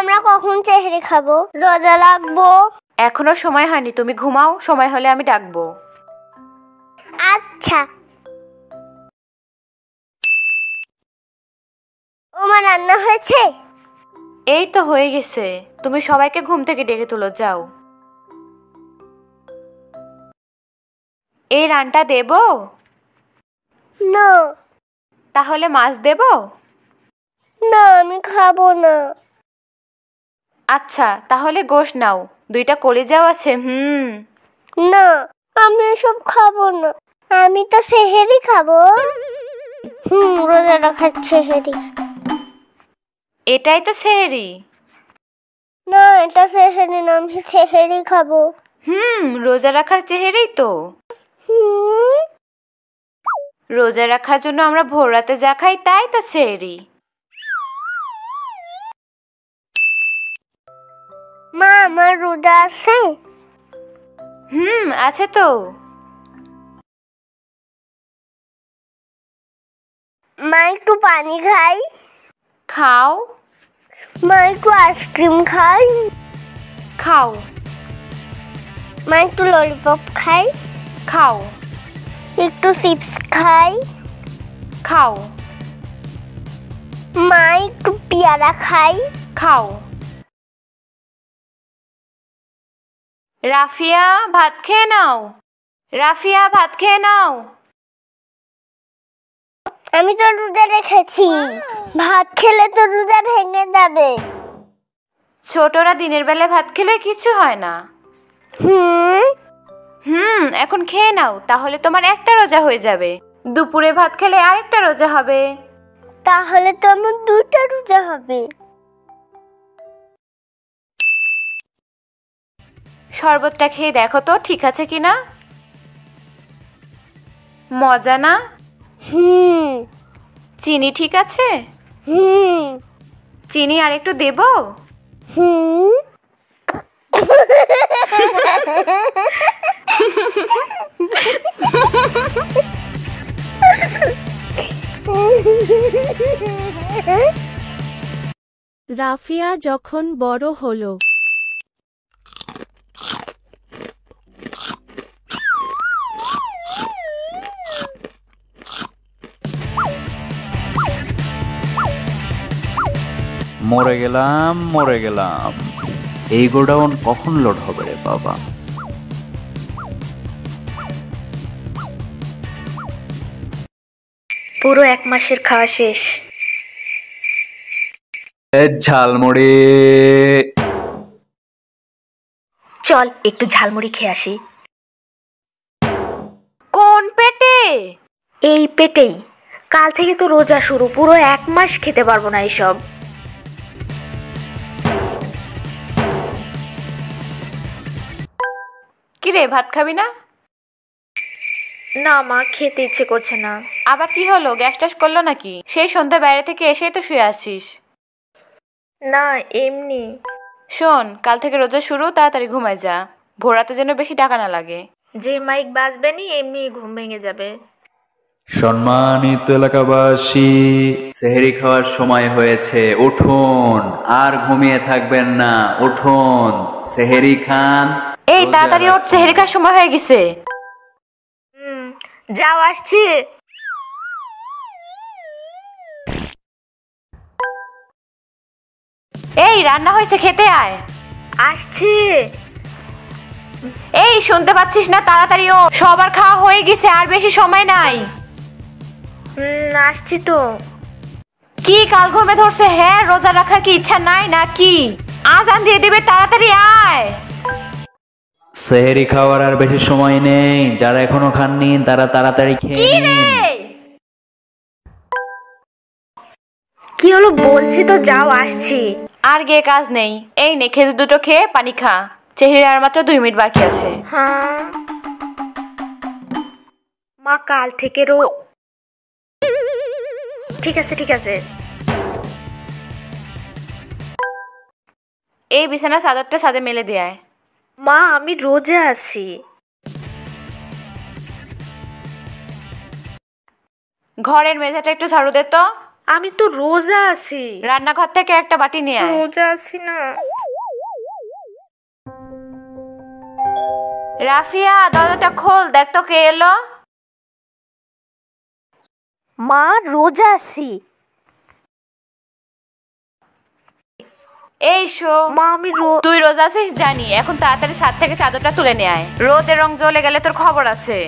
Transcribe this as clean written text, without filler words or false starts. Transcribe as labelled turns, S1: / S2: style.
S1: আমরা কখন সেহরি খাবো? রোজা রাখবো।
S2: এখনো সময় হয়নি, তুমি ঘুমাও, সময় হলে আমি ডাকবো।
S1: আচ্ছা। ওমা রান্না হয়েছে?
S2: এই তো হয়ে গেছে, তুমি সবাইকে ঘুম থেকে ডেকে তুলো, যাও। এই রানটা দেবো?
S1: না।
S2: তাহলে মাছ দেবো?
S1: না, আমি খাবো না।
S2: আচ্ছা, তাহলে গোশ নাও, 2টা কলিজাও আছে।
S1: না, আমি এসব খাবো না। আমি তো সেহরি খাবো। রোজা রাখার সেহরি।
S2: এটাই তো সেহরি।
S1: না, এটা সেহরি না, আমি সেহরি খাবো।
S2: রোজা রাখার সেহরি তো। রোজা রাখার জন্য আমরা ভোর রাতে যা খাই তাই তো সেহরি।
S1: মা, আমার রোজা আছে?
S2: আছে তো।
S1: মা, একটু পানি খাই?
S2: খাও।
S1: মা, একটু আইসক্রিম খাই?
S2: খাও।
S1: মা, একটু ললিপপ খাই?
S2: খাও।
S1: একটু চিপস খাই?
S2: খাও।
S1: মা, একটু পেয়ারা খাই?
S2: খাও। রাফিয়া, ভাত খেয়ে নাও। রাফিয়া, ভাত খেয়ে নাও।
S1: আমি তো রোজা রেখেছি, ভাত খেলে তো রোজা ভেঙে যাবে।
S2: ছোটরা দিনের বেলা ভাত খেলে কিছু হয় না। এখন খেয়ে নাও, তাহলে তোমার একটা রোজা হয়ে যাবে। দুপুরে ভাত খেলে আরেকটা রোজা হবে।
S1: তাহলে তো আমার 2টা রোজা হবে।
S2: শরবতটা খেয়ে দেখো তো ঠিক আছে কিনা। মজা না? চিনি ঠিক আছে? চিনি আর একটু দেবো?
S3: রাফিয়া যখন বড় হলো,
S4: মরে গেলাম। এই গোডাউন কখন লোড হবে রে বাবা?
S2: পুরো 1 মাসের খাওয়া শেষ।
S4: ঝালমুড়ি।
S2: চল একটু ঝালমুড়ি খেয়ে আসি। কোন পেটে? এই পেটেই। কাল থেকে তো রোজা শুরু, পুরো 1 মাস খেতে পারবো না এইসব। কিরে, ভাত খাবি না? না মা, খেতে ইচ্ছে করছে না। আবার কি হলো, গ্যাস ট্যাস করলো নাকি? সেই সন্ধ্যা বাইরে থেকে এসেই তো শুয়ে আছিস। না, এমনি। শোন, কাল থেকে রোজা শুরু, তাড়াতাড়ি ঘুমায় যা, ভোর রাতে যেন বেশি টাকা না লাগে। যে মাইক বাজবে নি, এমনি ঘুম ভেঙে যাবে।
S4: সম্মানিত এলাকাবাসী, সেহরি খাওয়ার সময় হয়েছে, উঠুন, আর ঘুমিয়ে থাকবেন না, উঠুন, সেহরি খান।
S2: এই তাড়াতাড়ি ওঠ, সেহরি খাওয়ার সময় হয়ে গেছে। যাও, আসছি। এই রান্না হয়েছে, খেতে আয়। আসছি। এই শুনতে পাচ্ছিস না? তাড়াতাড়ি ও, সবার খাওয়া হয়ে গেছে, আর বেশি সময় নাই। আসছি তো। কি কাল ঘুমে ধরছে? হ্যাঁ, রোজা রাখার কি ইচ্ছা নাই নাকি? আজান দিয়ে দিবে, তাড়াতাড়ি আয়।
S4: সেহরি খাওয়ার আর বেশি সময় নেই, যারা এখনো খাননি তারা তাড়াতাড়ি খেয়ে নিন।
S2: কি হলো বলছি তো, যাও, আসছি। আর গিয়ে কাজ নেই। এই নে, খেজুর 2টো খেয়ে পানি খা, চেহারা আর মাত্র 2 মিনিট বাকি আছে। মা, কাল থেকে ঠিক আছে। এই বিছানা চাদরটা সাজে মেলে দেয়। মা, আমি রোজা আছি। ঘরের মেঝেটা একটু ঝাড়ু দে তো, আমি তো রোজা আছি। রান্নাঘর থেকে একটা বাটি নিয়ে আয়। রোজা আছি না। রাফিয়া, দরজাটা খোল, দেখ তো কে এলো।
S1: মা, রোজা আছি।
S2: এই শো মা, তুই রোজা আছিস জানি, এখন তাড়াতাড়ি ছাদ থেকে চাদরটা তুলে নিয়ে আয়, রোদের রং জ্বলে গেলে তোর খবর আছে।